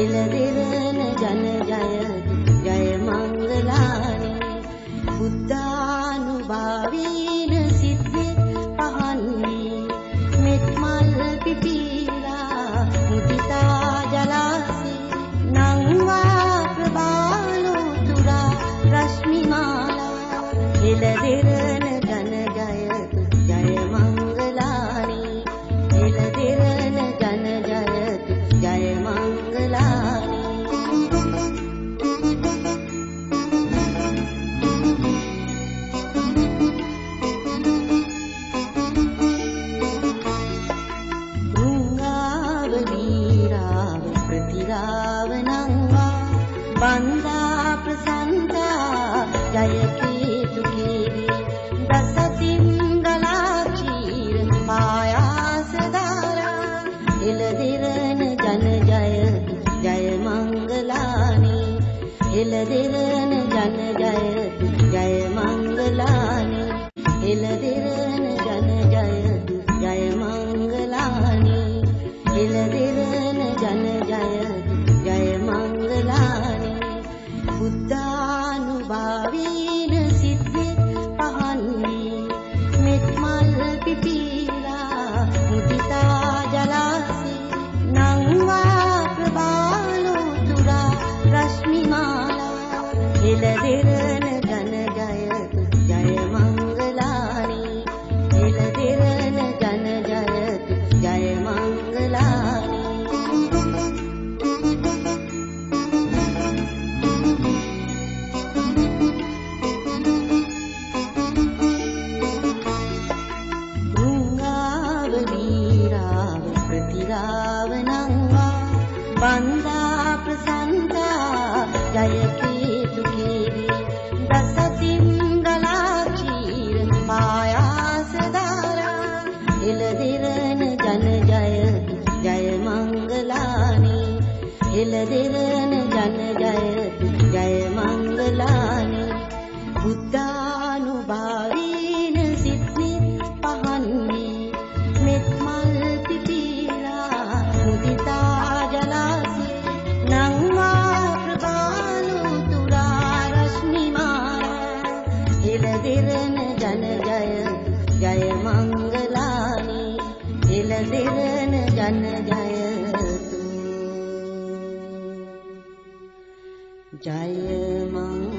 එළදෙරන ජන ජය මංගලානි බුද්ධානුභාවීන සිද්දේ පහන්නේ මෙත් මල් පිපීලා මුදිතා ජලාසේ නංවා ප්‍රබාලෝ තුරා රශ්මි මාලා එළදෙරන ජන ජය මංගලානි එළදෙරන ජන ජය මංගලානි बंदा प्रसन्नता जय केतु केरी दससिंगला चीर पायास दारा इलदिरन जन जय मंगलानी इलदिरन जन जय मंगलानी इलदिरन जन जय मंगलानी इलदिरन जन जय मंगलानी බුද්ධානුභාවීන සිද්දේ පහන්නේ මෙත් මල් පිපීලා මුදිතා ජලාසේ නංවා ප්‍රබාලෝ තුරා රශ්මි මාලා එළදෙරන ජන ජය මංගලානි එළදෙරන ජන ජය මංගලානි बंदा प्रसन्नता जय केतु केरी दससिंगला चीर पायास दारा इलदिरन जन जय मंगलानी इलदिरन जन जय मंगलानी බුද්ධානුභාවීන සිද්දේ පහන්නේ මෙත් මල් පිපීලා මුදිතා ජලාසේ නංවා ප්‍රබාලෝ තුරා රශ්මි මාලා එළදෙරන ජන ජය මංගලානි එළදෙරන ජන ජය මංගලානි